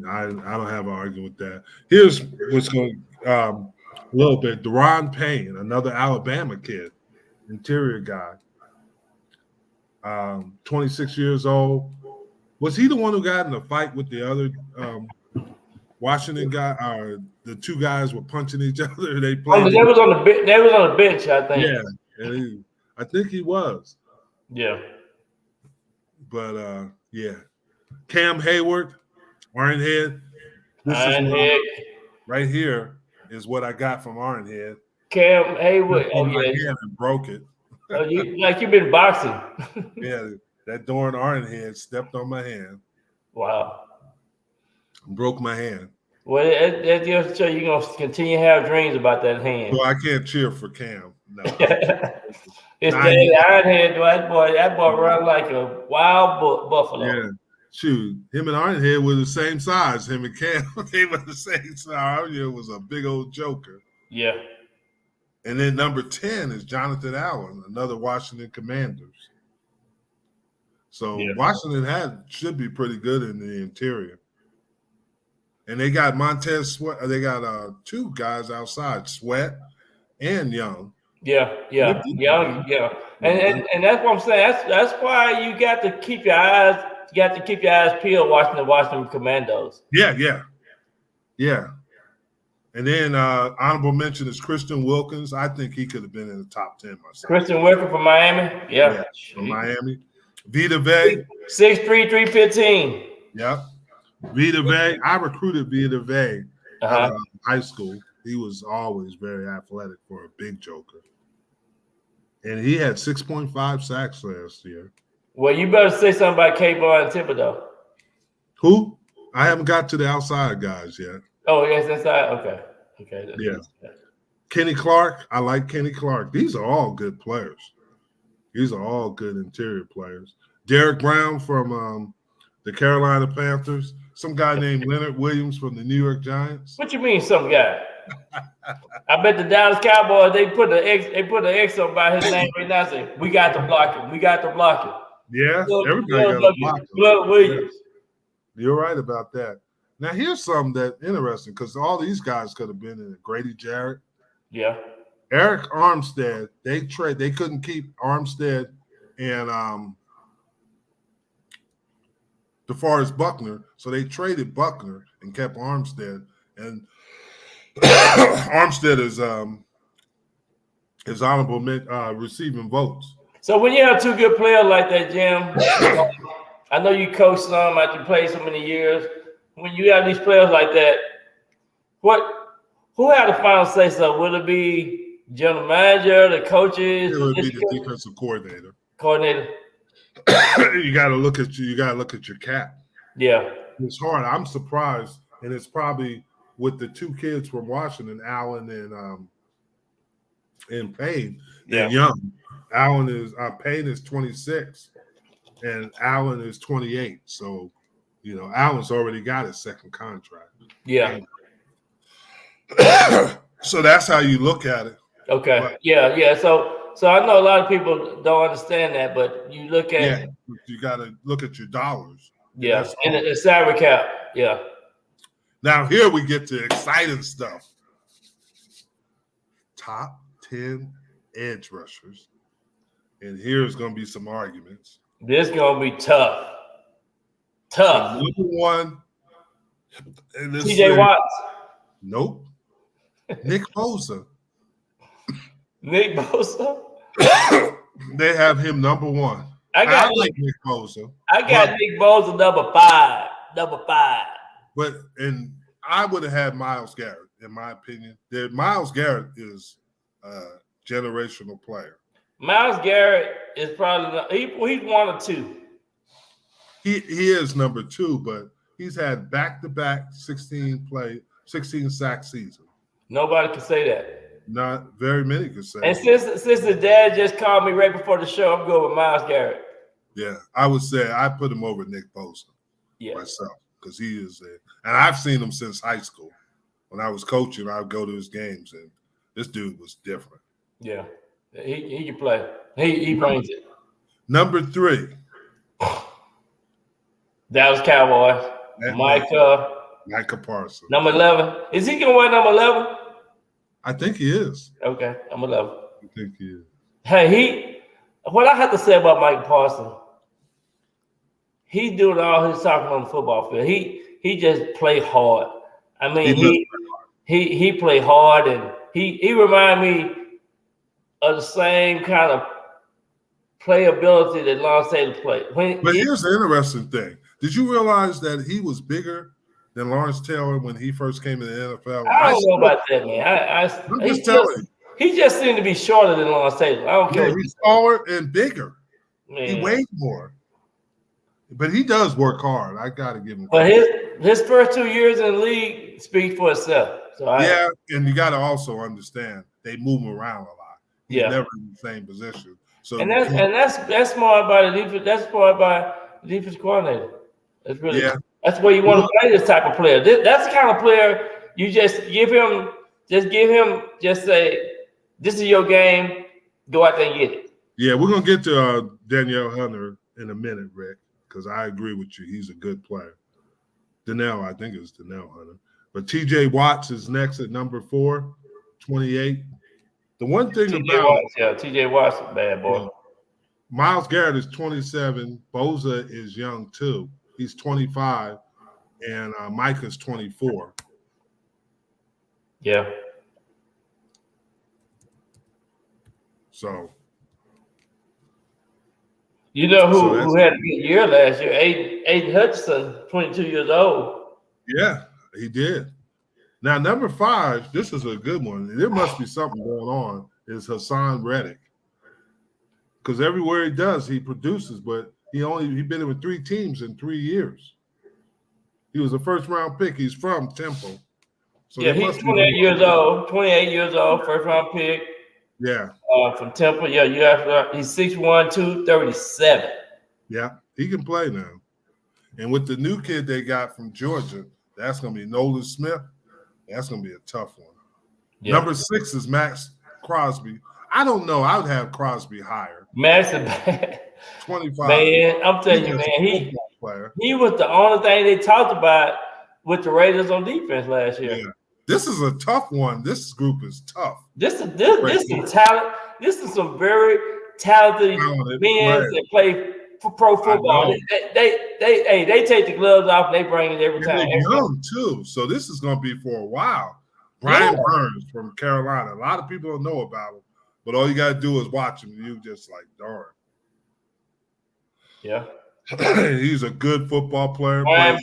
I don't have an argument with that. Here's what's going a little bit. Deron Payne, another Alabama kid, interior guy, 26 years old. Was he the one who got in a fight with the other Washington guy? The two guys were punching each other. They played. They was on the bench, I think. Yeah, and I think he was. Yeah. But Cam Hayward. Ironhead. Right here is what I got from Ironhead. Cam Hayward. Oh, yeah. And broke it. You've been boxing. Yeah, that darn Ironhead stepped on my hand. Wow. Broke my hand. Well, that just show you're going to continue to have dreams about that hand. So I can't cheer for Cam. No. His daddy Ironhead, that boy run like a wild buffalo. Yeah. Shoot, him and Ironhead were the same size. Him and Cam, they were the same size. Ironhead was a big old joker. Yeah. And then number 10 is Jonathan Allen, another Washington Commanders. So Washington should be pretty good in the interior. And they got Montez Sweat. They got two guys outside, Sweat and Young. Yeah. Young, yeah. And that's what I'm saying. That's why you got to keep your eyes. You got to keep your eyes peeled watching the Washington Commandos. Yeah. And then honorable mention is Christian Wilkins. I think he could have been in the top 10 myself. Christian Wilkins from Miami. Yeah. From Miami. Vita Vey. 6'3", 315. Yep. Vita Vey. I recruited Vita Vey out of high school. He was always very athletic for a big joker. And he had 6.5 sacks last year. Well, you better say something about K-Bar and Thibodeau. Who? I haven't got to the outside guys yet. Oh, yes, inside. Okay. Yeah. Kenny Clark. I like Kenny Clark. These are all good players. These are all good interior players. Derek Brown from the Carolina Panthers. Some guy named Leonard Williams from the New York Giants. What you mean, some guy? I bet the Dallas Cowboys they put the X up by his name right now. Say, we got to block him. Yeah, everybody got to block him. Blood Williams. You're right about that. Now here's something that's interesting because all these guys could have been in it. Grady Jarrett. Yeah. Eric Armstead. They couldn't keep Armstead and DeForest Buckner, so they traded Buckner and kept Armstead. And Armstead is honorable receiving votes. So when you have two good players like that, Jim, I know you coached some after you played so many years. When you have these players like that, who had the final say so? Would it be general manager, the coaches? It would be the defensive coordinator. You got to look at your cap. Yeah, it's hard. I'm surprised, and it's probably with the two kids from Washington, Allen and Payne. They're young. Payne is 26, and Allen is 28. So, Allen's already got his second contract. Yeah. So that's how you look at it. Okay. But, yeah. So I know a lot of people don't understand that, but you look at you got to look at your dollars. Yeah, and the salary cap. Yeah. Now here we get to exciting stuff. Top 10 edge rushers, and here's going to be some arguments. This is going to be tough. Number one, TJ Watts. Nope. Nick Bosa. Nick Bosa. They have him number one. I like Nick Bosa. I got Nick Bosa number five. And I would have had Myles Garrett, in my opinion. Myles Garrett is a generational player. Myles Garrett is probably he's one or two. He is number two, but he's had back-to-back 16 sack season. Nobody can say that. Not very many can say. And since the dad just called me right before the show, I'm going with Myles Garrett. Yeah, I would say I put him over Nick Bosa myself because he is there. And I've seen him since high school. When I was coaching, I would go to his games, and this dude was different. Yeah, he can play. He brings it. Number 3. Dallas Cowboys. Micah Parsons. Number 11. Is he going to wear number 11? I think he is. Okay, number 11. I think he is. Hey, what I have to say about Micah Parsons, he's doing all his talking on the football field. He just play hard. I mean, he play hard, and he remind me of the same kind of playability that Lawrence Taylor played. But here's the interesting thing. Did you realize that he was bigger than Lawrence Taylor when he first came in the NFL? I don't know about that, man. I'm just telling you. He just seemed to be shorter than Lawrence Taylor. I don't care. He's taller and bigger. Man. He weighs more. But he does work hard. I got to give him credit. But his first 2 years in the league speak for itself. So and you got to also understand they move him around a lot. He's Yeah. never in the same position. So And that's smart by the defense. That's smart by the defense coordinator. That's really that's where you want to play this type of player. That's the kind of player you just give him. Just say, this is your game. Go out there and get it. Yeah, we're gonna get to Danielle Hunter in a minute, Rick, because I agree with you. He's a good player. I think it was Danielle Hunter. But TJ Watts is next at number 4, 28. The one thing TJ Watts, bad boy. Myles Garrett is 27. Boza is young too. He's 25, and Micah's 24. Yeah. So, you know who had a good year last year? Aiden Hutchinson, 22 years old. Yeah, he did. Now, number 5, this is a good one. There must be something going on, is Hassan Reddick. Because everywhere he does, he produces, but he been in with 3 teams in 3 years. He was a first-round pick. He's from Temple. So yeah, he's 28 years old. 28 years old, first-round pick. Yeah. From Temple. Yeah, he's 6'1", 237. Yeah, he can play now. And with the new kid they got from Georgia, that's going to be Nolan Smith. That's going to be a tough one. Yeah. Number 6 is Max Crosby. I don't know. I would have Crosby higher. Max is bad. 25. Man, I'm telling you, man, he was the only thing they talked about with the Raiders on defense last year. Yeah. This is a tough one. This group is tough. This is some talent. This is some very talented men that play for pro football. They take the gloves off and they bring it every time. They're young too, so this is going to be for a while. Brian Burns from Carolina. A lot of people don't know about him, but all you got to do is watch him. You just like, darn. Yeah. He's a good football player. Brian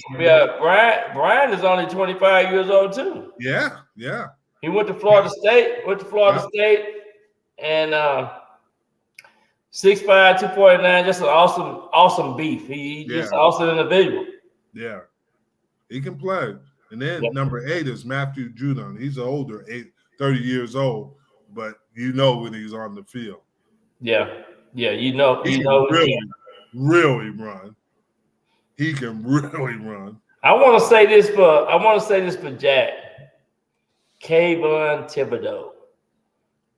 is only 25 years old too. Yeah. He went to Florida State. And 6'5", 249, just an awesome beef. He's just an awesome individual. Yeah. He can play. And then number 8 is Matthew Judon. He's older, 30 years old, but you know when he's on the field. Yeah, you know. Really run. He can really run. I want to say this for Jack. Kayvon Thibodeau.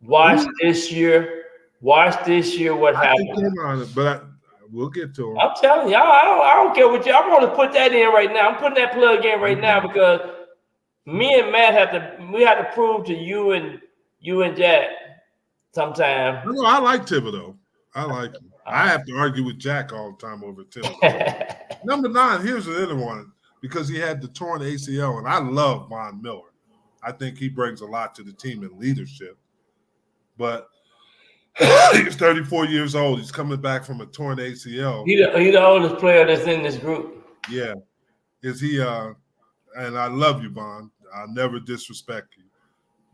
Watch this year what happened. But we'll get to him. I'm telling you, I don't care what you. I want to put that in right now. I'm putting that plug in right now because me and Matt have to prove to you and Jack sometime. No, I like Thibodeau. I like him. I have to argue with Jack all the time over Thibodeau. Number 9, here's the other one because he had the torn ACL, and I love Von Miller. I think he brings a lot to the team in leadership. But he's 34 years old. He's coming back from a torn ACL. He's the oldest player that's in this group. Yeah. Is he and I love you, Von. I'll never disrespect you.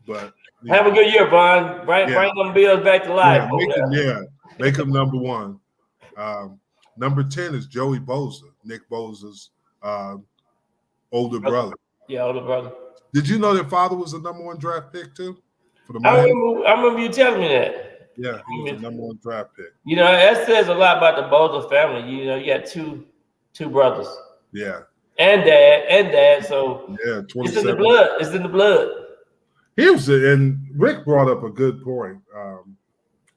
But have a good year, Von. Bring them Bills back to life. Make him number 1. Number 10 is Joey Bosa, Nick Bosa's older brother. Yeah, older brother. Did you know their father was the number 1 draft pick too? For the I remember you telling me that. Yeah, he was the number 1 draft pick. You know, that says a lot about the Bosa family. You know, you got two brothers. Yeah. And dad. So yeah, 27. It's in the blood. And Rick brought up a good point.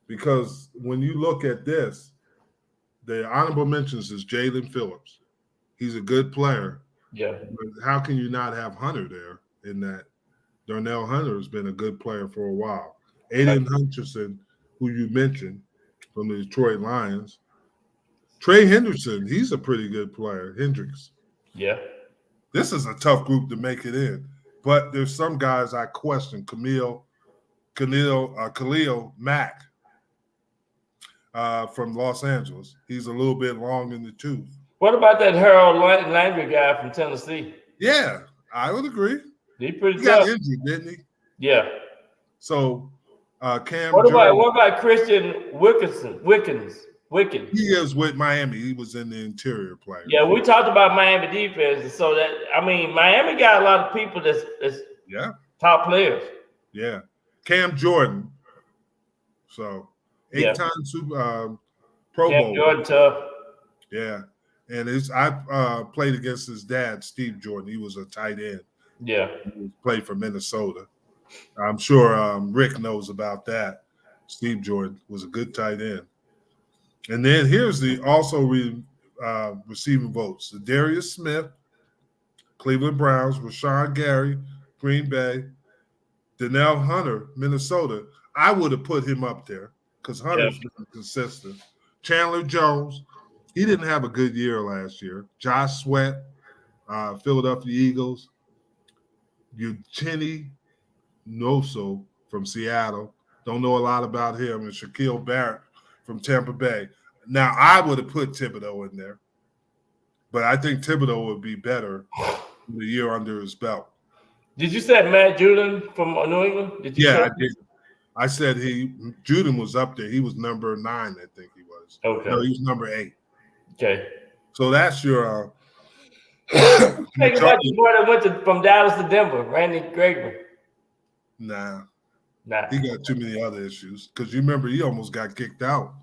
Because when you look at this, the honorable mentions is Jalen Phillips. He's a good player. Yeah. But how can you not have Hunter there in that? Darnell Hunter has been a good player for a while. Aiden Hutchinson, who you mentioned from the Detroit Lions. Trey Henderson, he's a pretty good player. Hendricks. Yeah. This is a tough group to make it in. But there's some guys I question. Khalil Mack. From Los Angeles. He's a little bit long in the tooth. What about that Harold Landry guy from Tennessee? Yeah, I would agree. He pretty tough. Got injured, didn't he? Yeah. So Cam. What about Christian Wickens? He is with Miami. He was in the interior player. Yeah, we talked about Miami defense. So Miami got a lot of people that's top players. Yeah. Cam Jordan. So Yeah. 8-time Pro Cam Bowl. Jordan tough. Yeah. And I played against his dad, Steve Jordan. He was a tight end. Yeah. He played for Minnesota. I'm sure Rick knows about that. Steve Jordan was a good tight end. And then here's the also receiving votes. Darius Smith, Cleveland Browns, Rashawn Gary, Green Bay, Danielle Hunter, Minnesota. I would have put him up there because Hunter's been consistent. Chandler Jones, he didn't have a good year last year. Josh Sweat, Philadelphia Eagles. Uchenna Nwosu from Seattle. Don't know a lot about him. And Shaquille Barrett from Tampa Bay. Now, I would have put Thibodeau in there, but I think Thibodeau would be better in the year under his belt. Did you say Matt Judon from New England? I did. I said Judon was up there. He was number 9, I think he was. Okay. No, he was number 8. Okay. So that's your Think about the boy that went from Dallas to Denver, Randy Gregory. Nah. Nah. He got too many other issues. Because you remember he almost got kicked out.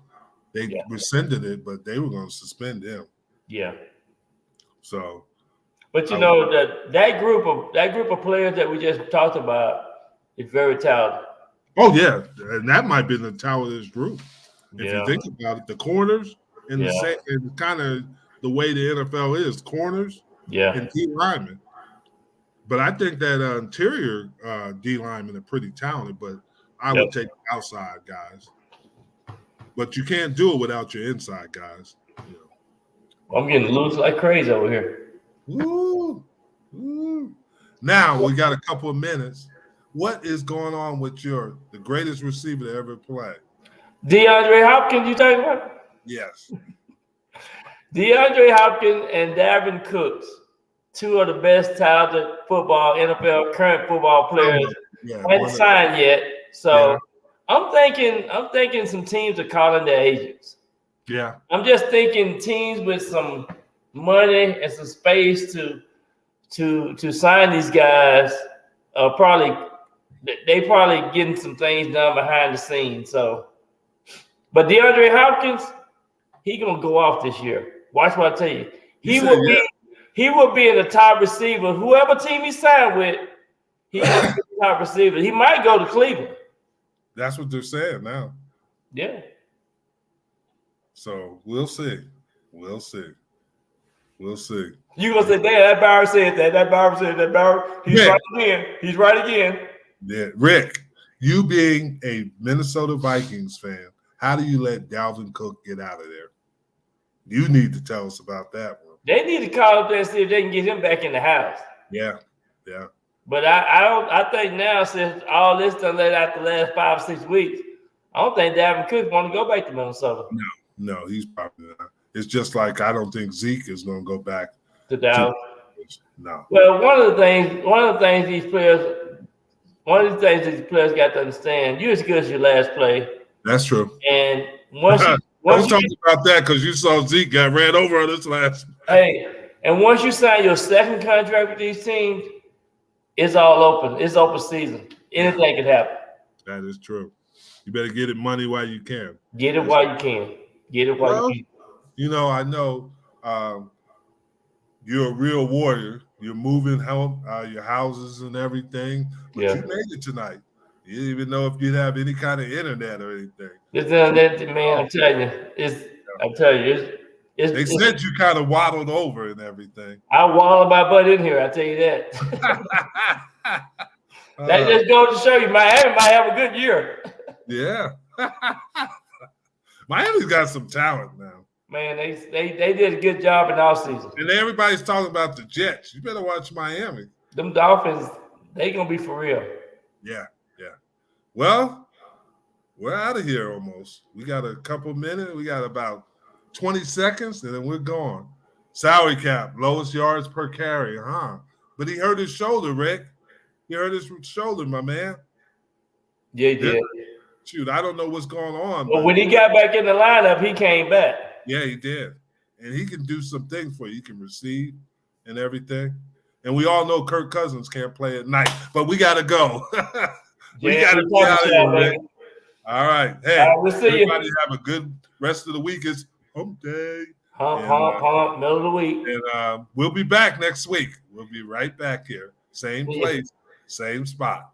They rescinded it, but they were going to suspend him. Yeah. So, but you know that group of players that we just talked about is very talented. Oh yeah, and that might be the talented group. If you think about it, the corners and and kind of the way the NFL is, corners and D linemen. But I think that interior D linemen are pretty talented. But I would take outside guys. But you can't do it without your inside guys. You know. I'm getting loose like crazy over here. Woo. Now we got a couple of minutes. What is going on with the greatest receiver to ever play? DeAndre Hopkins, you talking about? Yes. DeAndre Hopkins and Dalvin Cook, 2 of the best talented NFL current football players. Haven't signed yet. So I'm thinking some teams are calling their agents. Yeah. I'm just thinking teams with some money and some space to sign these guys probably getting some things done behind the scenes. So, but DeAndre Hopkins, he gonna go off this year. Watch what I tell you. He will be in the top receiver. Whoever team he signed with, he will be the top receiver. He might go to Cleveland. That's what they're saying now. Yeah. So we'll see. We'll see. You gonna say, damn, that Bauer said that. That Bauer said that. Bauer, right again. He's right again. Yeah, Rick, you being a Minnesota Vikings fan, how do you let Dalvin Cook get out of there? You need to tell us about that one. They need to call up there and see if they can get him back in the house. Yeah. But I think now, since all this done let out the last 5-6 weeks, I don't think Dalvin Cook want to go back to Minnesota. No, he's probably not. It's just like I don't think Zeke is going to go back to Dallas. No. Well, one of the things these players got to understand: you're as good as your last play. That's true. And once don't talk about that because you saw Zeke got ran over on this last. Hey, and once you sign your second contract with these teams, it's all open. It's open season. Anything can happen. That is true. You better get it money while you can. Get it while you can. Get it while you can. You know, I know you're a real warrior. You're moving your houses and everything, but you made it tonight. You didn't even know if you'd have any kind of internet or anything. Man, I'm telling you, they said you kind of waddled over and everything. I waddled my butt in here. I tell you that. That just goes to show you, Miami might have a good year. Yeah, Miami's got some talent now. Man, they did a good job in all season. And everybody's talking about the Jets. You better watch Miami. Them Dolphins, they gonna be for real. Yeah. Well, we're out of here almost. We got a couple minutes. We got about 20 seconds, and then we're gone. Salary cap, lowest yards per carry, huh? But he hurt his shoulder, Rick. He hurt his shoulder, my man. Yeah, he did. Shoot, I don't know what's going on. But when he got back in the lineup, he came back. Yeah, he did. And he can do some things for you. He can receive and everything. And we all know Kirk Cousins can't play at night. But we got to go. We got to get out of here, Rick. All right. Hey, All right, we'll see you. everybody have a good rest of the week. It's hump day. Hump, middle of the week. And we'll be back next week. We'll be right back here. Same place, same spot.